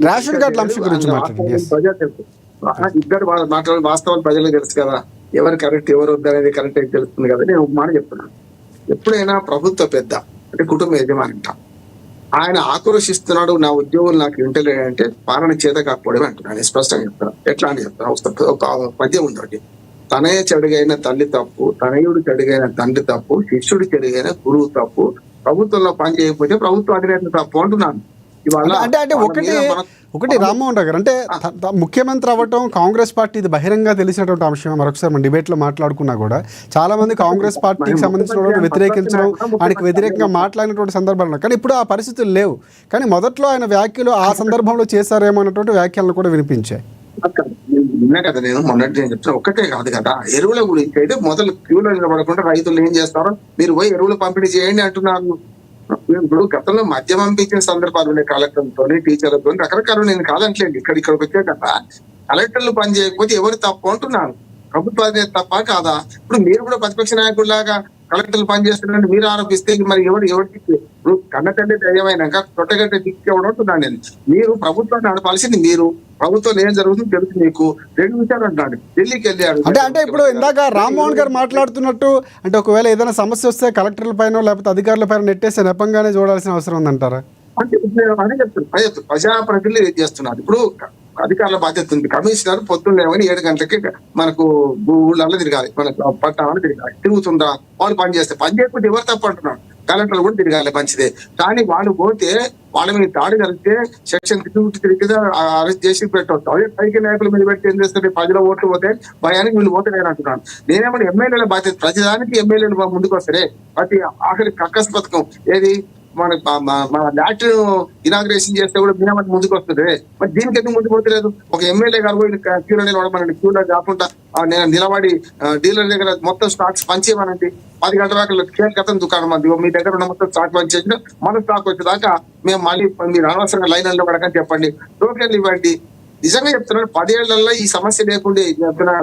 Ration కార్డుల అంశం గురించి మాట్లాడండి. ఇద్దరు మాట్లాడే వాస్తవాలు ప్రజలకు తెలుసు కదా, ఎవరు కరెక్ట్ ఎవరు వద్దు అనేది కరెక్ట్ అయితే తెలుస్తుంది కదా. నేను ఒక మాట చెప్తున్నాను, ఎప్పుడైనా ప్రభుత్వ పెద్ద అంటే కుటుంబ యజమాని ఆయన ఆక్రోషిస్తున్నాడు, నా ఉద్యోగులు నాకు ఇంటలేదు అంటే పాలన చేత కాకపోవడమే అంటున్నాను. స్పష్టంగా చెప్తాను. ఎట్లా అని చెప్తాను, ఒక పద్యం ఉంది, తనయ చెడుగైన తల్లి తప్పు, తనయుడు చెడుగైన తండ్రి తప్పు, శిష్యుడు చెడుగైన గురువు తప్పు, ప్రభుత్వంలో పని చేయకపోతే ప్రభుత్వ అధినేత తప్పు అంటున్నాను. అంటే ఒకటి రామ్మోహన్ రావు గారు, అంటే ముఖ్యమంత్రి అవ్వటం కాంగ్రెస్ పార్టీ ఇది బహిరంగ తెలిసినటువంటి అంశం. మరొకసారి మన డిబేట్ లో మాట్లాడుకున్నా కూడా చాలా మంది కాంగ్రెస్ పార్టీకి సంబంధించిన వాళ్ళు వ్యతిరేకించడం, ఆయనకు వ్యతిరేకంగా మాట్లాడినటువంటి సందర్భాలు, కానీ ఇప్పుడు ఆ పరిస్థితులు లేవు. కానీ మొదట్లో ఆయన వ్యాఖ్యలు ఆ సందర్భంలో చేశారేమో అన్నటువంటి వ్యాఖ్యలను కూడా వినిపించాయి. నిన్న కదా నేను మొన్నటి నేను చెప్తున్నా, ఒక్కటే కాదు కదా, ఎరువుల గురించి అయితే మొదలు క్యూలో నిలబడకుండా రైతులు ఏం చేస్తారో మీరు పోయి ఎరువులు పంపిణీ చేయండి అంటున్నారు. ఇప్పుడు గతంలో మద్యం పంపించిన సందర్భాలు ఉన్నాయి, కలెక్టర్లతో టీచర్లతో రకరకాలు. నేను కాదంటలేదు, ఇక్కడికి వచ్చే కదా కలెక్టర్లు పని చేయకపోతే ఎవరు తప్పు అంటున్నాను, ప్రభుత్వాన్ని తప్ప కాదా? ఇప్పుడు మీరు కూడా ప్రతిపక్ష నాయకుడిలాగా కలెక్టర్లు పనిచేస్తున్నారని మీరు ఆరోపిస్తే మరి ఎవరికి ఇప్పుడు కన్నతండ్రి ధైర్యమైనాక తొట్టగట్టే దిక్కేవడం అంటున్నాను నేను. మీరు ప్రభుత్వాన్ని నడపాల్సింది మీరు, ప్రభుత్వంలో ఏం జరుగుతుందో తెలుసు మీకు. 2 విషయాలు అంటున్నాడు, ఢిల్లీకి వెళ్ళాడు అంటే ఇప్పుడు ఇందాక రామ్మోహన్ గారు మాట్లాడుతున్నట్టు, అంటే ఒకవేళ ఏదైనా సమస్య వస్తే కలెక్టర్ల పైన లేకపోతే అధికారుల పైన నెట్టేసే నెపంగానే చూడాల్సిన అవసరం ఉందంటారా? అంటే అదే చెప్తున్నారు, ప్రజాప్రతినిధులు ఏం చేస్తున్నారు. ఇప్పుడు అధికారుల బాధ్యత ఉంది. కమిషనర్ పొద్దున్న 7 గంటలకి మనకు ఊళ్ళల్లో తిరగాలి, మనకు పట్టణాలు తిరగాలి. తిరుగుతుందా వాళ్ళు పని చేయకపోతే ఎవరు తప్పు అంటున్నాడు. కలెక్టర్లు కూడా తిరగాలి, మంచిదే. కానీ వాళ్ళు పోతే వాళ్ళ మీద దాడి కలిగితే సెక్షన్ 3 అరెస్ట్ చేసి పెట్టవచ్చు. అదే పైకి నాయకుల మీద పెట్టి ఏం చేస్తారు, ప్రజల ఓట్లు పోతే భయానికి వీళ్ళు పోతలేరు అంటున్నాను. నేనేమన్నా ఎమ్మెల్యేల బాధ్యత, ప్రతిదానికి ఎమ్మెల్యేలు ముందుకు వస్తారే. ప్రతి ఆఖరి కక్కస్ పథకం ఏది మన లాటరీ ఇనాగ్రేషన్ చేస్తే కూడా మీనమని ముందుకు వస్తుంది. మరి దీనికి ఎందుకు ముందుకు పోతలేదు? ఒక ఎమ్మెల్యే గారు పోయి క్యూలో నిలబడమనండి, క్యూలో కాకుండా నేను నిలబడి డీలర్ దగ్గర మొత్తం స్టాక్స్ పంచేయమనండి. 10 గంటల దాకా కేంద్ర దుకాణం అంది, మీ దగ్గర ఉన్న మొత్తం స్టాక్ పంచేసిన మన స్టాక్ వచ్చేదాకా మేము మళ్ళీ మీరు అనవసరంగా లైన్ లో పడకని చెప్పండి, టోకెన్లు ఇవ్వండి. నిజంగా చెప్తున్నాను, 10 ఏళ్లలో ఈ సమస్య లేకుండా చెప్తున్నా.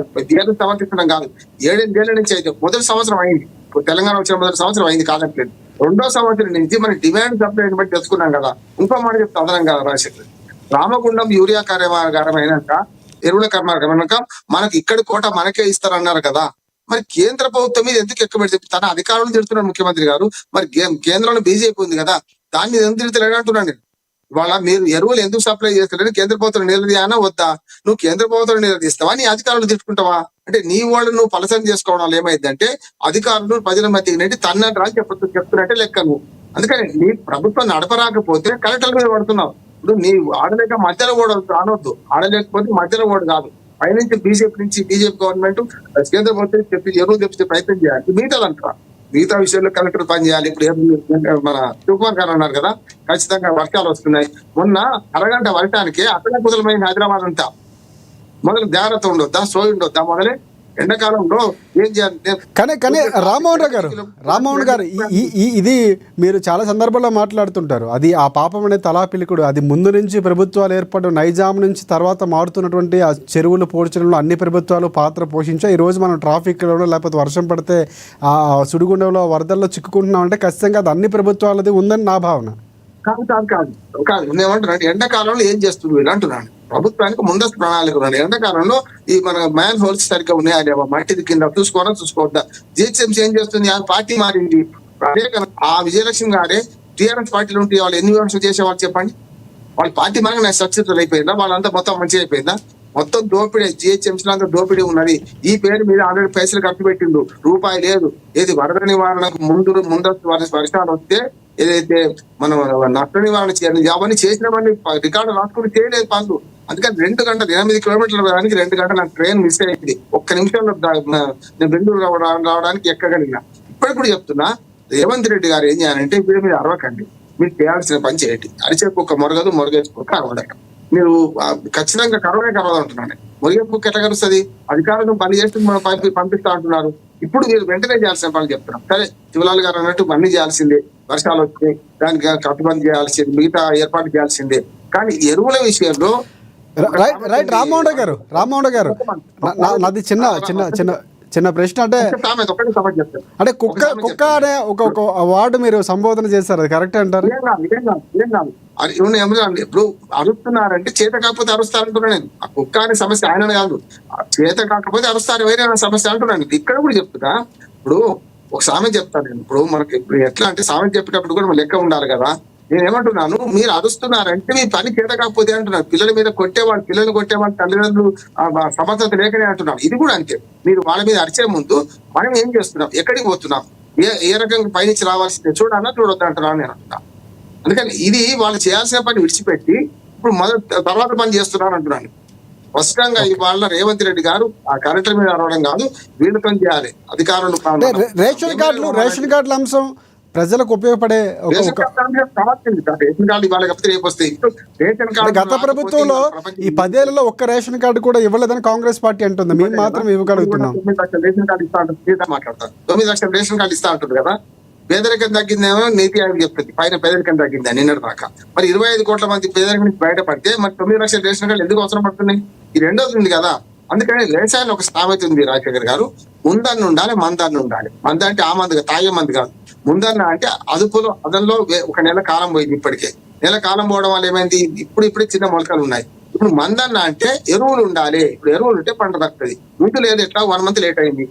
సమర్థిస్తున్నాం కాదు, 7 ఏళ్ల నుంచి అయితే మొదటి సంవత్సరం అయింది. తెలంగాణ వచ్చిన మొదటి సంవత్సరం అయింది కాదట్లేదు. 2వ సంవత్సరం నుంచి మన డిమాండ్ సప్లైని బట్టి తెలుసుకున్నాం కదా. ఇంకో మాట చెప్తే అదనం కదా రాజశేఖర్, రామగుండం యూరియా కర్మాగారం అయినాక, ఎరువుల కర్మాగారం అయినాక మనకి ఇక్కడ కోట మనకే ఇస్తారన్నారు కదా. మరి కేంద్ర ప్రభుత్వం మీద ఎందుకు ఎక్కువ తన అధికారులను తిడుతున్నాడు ముఖ్యమంత్రి గారు. మరి కేంద్రంలో బీజేపీ ఉంది కదా, దాన్ని మీద ఎందుకు తిడతలేడు అంటున్నాను నేను. ఇవాళ మీరు ఎరువులు ఎందుకు సప్లై చేస్తారని కేంద్ర ప్రభుత్వం నిలదీయానా వద్దా? నువ్వు కేంద్ర ప్రభుత్వం నిలదీస్తావా, నీ అధికారులు తిట్టుకుంటావా? అంటే నీ వాళ్ళు నువ్వు పలసం చేసుకోవడం వల్ల ఏమైందంటే అధికారులు ప్రజల మధ్యకి నెట్టి తన్నట్టు అని చెప్తున్నట్టే లెక్క నువ్వు. అందుకని నీ ప్రభుత్వం నడపరాకపోతే కలెక్టర్ల మీద పడుతున్నావు. ఇప్పుడు నీ ఆడలేక మధ్యలో ఓడ అనొద్దు, ఆడలేకపోతే మధ్యలో ఓడు కాదు. పైనుంచి బీజేపీ గవర్నమెంట్ కేంద్ర ప్రభుత్వం చెప్పి ఎరువులు తెప్పించే ప్రయత్నం చేయాలి. మిగతాదంటారా, మిగతా విషయంలో కలెక్టర్ పని చేయాలి. ఇప్పుడు మన శివకుమార్ గారు అన్నారు కదా, ఖచ్చితంగా వర్షాలు వస్తున్నాయి. మొన్న అరగంట వర్షానికి అక్కడ కుదలమైన హైదరాబాద్ అంతా మొదలు జాగ్రత్త ఉండొద్దా, సోయి ఉండొద్దా? మొదలే ఎండాకాలంలో ఏం చేయాలి? కానీ రామ్మోహన్ గారు ఇది మీరు చాలా సందర్భాల్లో మాట్లాడుతుంటారు. అది ఆ పాపం అనే తలాపిలికుడు, అది ముందు నుంచి ప్రభుత్వాలు ఏర్పడడం, నైజాం నుంచి తర్వాత మారుతున్నటువంటి ఆ చెరువులు పోడ్చడంలో అన్ని ప్రభుత్వాలు పాత్ర పోషించాయి. ఈరోజు మనం ట్రాఫిక్లో లేకపోతే వర్షం పడితే ఆ సుడిగుండంలో వరదల్లో చిక్కుకుంటున్నాం అంటే ఖచ్చితంగా అది అన్ని ప్రభుత్వాలది ఉందని నా భావన. కాదు నేనేమంటున్నాను, ఎండాకాలంలో ఏం చేస్తుంది వీళ్ళు అంటున్నాను. ప్రభుత్వానికి ముందస్తు ప్రణాళిక ఉన్నాయి. ఎండాకాలంలో ఈ మన మ్యాన్ హోల్స్ సరిగ్గా ఉన్నాయా లేవా, మట్టిది కింద చూసుకోవద్దా? జిహెచ్ఎంసీ ఏం చేస్తుంది, ఆ పార్టీ మారింది. అదే ఆ విజయలక్ష్మి గారే టీఆర్ఎస్ పార్టీలో ఉంటే వాళ్ళు ఎన్ని విమర్శలు చేసేవాళ్ళు చెప్పండి. వాళ్ళ పార్టీ మనకి నాకు సక్సెస్ఫుల్ అయిపోయిందా? వాళ్ళంతా మొత్తం మంచిగా అయిపోయిందా? మొత్తం దోపిడీ, జిహెచ్ఎంసీలో అంతా దోపిడీ ఉన్నది. ఈ పేరు మీద ఆల్రెడీ పైసలు ఖర్చు పెట్టిండు, రూపాయి లేదు. ఏది వరద నివారణకు ముందస్తు వర్షాలు వస్తే ఏదైతే మనం నష్ట నివారణ చేయాలి అవన్నీ చేసినవన్నీ రికార్డు రాసుకుని చేయలేదు పనులు. అందుకని 2 గంటలు 8 కిలోమీటర్ల వెళ్ళడానికి 2 గంటలు నాకు ట్రైన్ మిస్ అయింది. 1 నిమిషంలో నేను బెంగళూరు రావడానికి ఎక్కగలిగిన. ఇప్పటికి కూడా చెప్తున్నా, రేవంత్ రెడ్డి గారు ఏం చేయాలంటే వీళ్ళ మీద అరవకండి, మీరు చేయాల్సిన పని చేయండి. అరిచేపు మొరగదు, మొరగేసుకోక అరవడక. మీరు ఖచ్చితంగా కరవదు అంటున్నాను. మొరగేపు ఎట్లా కలుస్తుంది? అధికారులను పని చేసి మనం పంపిస్తా అంటున్నారు. ఇప్పుడు మీరు వెంటనే చేయాల్సిన పనులు చెప్తున్నాం. సరే, శివలాల్ గారు అన్నట్టు అన్ని చేయాల్సిందే, వర్షాలు వచ్చాయి దానికి కట్టుబడి చేయాల్సింది, మిగతా ఏర్పాటు చేయాల్సిందే. కానీ ఎరువుల విషయంలో రైట్ రామ్మోహన్ గారు నాది చిన్న ప్రశ్న, అంటే సామెత ఒకటే సమస్య చెప్తాను. అంటే కుక్క అనే ఒక వర్డ్ మీరు సంబోధన చేశారు, అది కరెక్ట్ అంటారు? ఏం కాదు అది ఇప్పుడు అరుస్తున్నారంటే చేత కాకపోతే అరుస్తారంటున్నా నేను. ఆ కుక్క అనే సమస్య ఆయన కాదు, చేత కాకపోతే అరుస్తారు వేరే సమస్య అంటున్నాను. ఇక్కడ కూడా చెప్తున్నా. ఇప్పుడు ఒక సామెత చెప్తాను నేను. ఇప్పుడు మనకి ఇప్పుడు ఎట్లా అంటే సామెత చెప్పేటప్పుడు కూడా మన లెక్క ఉండాలి కదా. నేను ఏమంటున్నాను, మీరు అరుస్తున్నారంటే మీ పని చేత కాకపోతే అంటున్నారు. పిల్లల మీద కొట్టేవాళ్ళు, పిల్లలు కొట్టేవాళ్ళు తల్లిదండ్రులు సమర్థత లేకనే అంటున్నారు. ఇది కూడా అంతే. మీరు వాళ్ళ మీద అరిచే ముందు మనం ఏం చేస్తున్నాం, ఎక్కడికి పోతున్నాం, ఏ రకంగా పైనుంచి రావాల్సిందే చూడాలా చూడొద్దు అంటున్నాను నేను అంటున్నా. అందుకని ఇది వాళ్ళు చేయాల్సిన పని విడిచిపెట్టి ఇప్పుడు తర్వాత పని చేస్తున్నారు అంటున్నాను. స్పష్టంగా ఇవాళ రేవంత్ రెడ్డి గారు ఆ కలెక్టర్ మీద అరవడం కాదు, వీళ్ళతో చేయాలి అధికారులు. రేషన్ కార్డుల అంశం ప్రజలకు ఉపయోగపడే రేషన్ కార్డు ఇవాళ కాకపోతే రేపు వస్తాయి. రేషన్ కార్డు గత ప్రభుత్వంలో ఈ 10 ఏళ్లలో ఒక్క రేషన్ కార్డు కూడా ఇవ్వలేదని కాంగ్రెస్ పార్టీ అంటుంది. మేము మాత్రం ఇవ్వగలుగుతున్నాం. 9 లక్షల రేషన్ కార్డు ఇస్తా అంటారు, మాట్లాడతారు. 9 లక్షల రేషన్ కార్డు ఇస్తా అంటారు కదా. పేదరికం తగ్గిందేమో నీతి ఆయోగ్ చెప్తుంది, పైన పేదరికం తగ్గింది నిన్నటి దాకా. మరి 25 కోట్ల మంది పేదరికం నుంచి బయటపడితే మరి 9 లక్షల రేషన్ కార్డు ఎందుకు అవసరం పడుతున్నాయి? ఈ రెండోది ఉంది కదా. అందుకని వ్యవసాయంలో ఒక సామెత ఉంది రాజశేఖర్ గారు, ముందన్న ఉండాలి మందన్న ఉండాలి. మంద అంటే ఆ మంది తాగే మంది కాదు. ముందన్న అంటే అదనలో ఒక నెల కాలం పోయింది. ఇప్పటికే నెల కాలం పోవడం వల్ల ఏమైంది, ఇప్పుడే చిన్న మొలకలు ఉన్నాయి. ఇప్పుడు మందన్న అంటే ఎరువులు ఉండాలి. ఇప్పుడు ఎరువులు ఉంటే పంట దక్కుతుంది. ముందు లేదు, ఎట్లా 1 మంత్ లేట్ అయింది.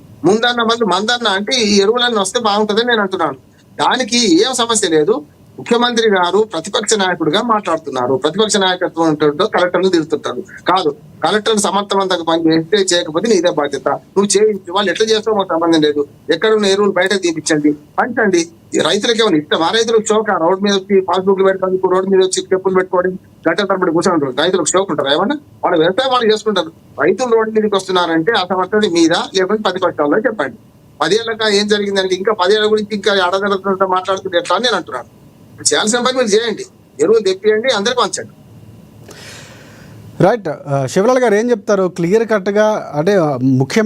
మందన్న అంటే ఈ ఎరువులన్నీ వస్తే బాగుంటుందని నేను అంటున్నాను. దానికి ఏం సమస్య లేదు. ముఖ్యమంత్రి గారు ప్రతిపక్ష నాయకుడిగా మాట్లాడుతున్నారు. ప్రతిపక్ష నాయకత్వం కలెక్టర్లు తిరుగుతుంటారు. కాదు, కలెక్టర్ సమర్థవంతంగా పని చేయకపోతే నీదే బాధ్యత, నువ్వు చేయించు. వాళ్ళు ఎట్లా చేస్తావో మాకు సంబంధం లేదు. ఎక్కడ ఉన్న ఎరువులు బయటకు తీపించండి, పంచండి. రైతులకి ఏమైనా ఇష్టం? ఆ రైతులకు షోక్. రోడ్డు మీద వచ్చి పాస్బుక్లు పెట్టుకోవడానికి, రోడ్డు మీద వచ్చి చెప్పులు పెట్టుకోవడం, గంట తరబడి కూర్చొని రైతులకు షోక్ ఉంటారు ఏమన్నా? వాళ్ళు వ్యవసాయం వాళ్ళు చేసుకుంటారు. రైతులు రోడ్డు మీదకి వస్తున్నారంటే అసమర్థత మీద లేకపోతే ప్రతిపక్షాల్లో చెప్పండి. 10 ఏళ్ళగా ఏం జరిగిందంటే ఇంకా 10 ఏళ్ల గురించి ఇంకా అడగలతో మాట్లాడుతుంటే ఎట్లా అని నేను అంటున్నాను. చేయాల్సిన పని మీరు చేయండి, ఎరువులు తెప్పియండి, అందరికి పంచండి. రైట్. శివలాల్ గారు ఏం చెప్తారు క్లియర్ కట్గా? అంటే ముఖ్యమంత్రి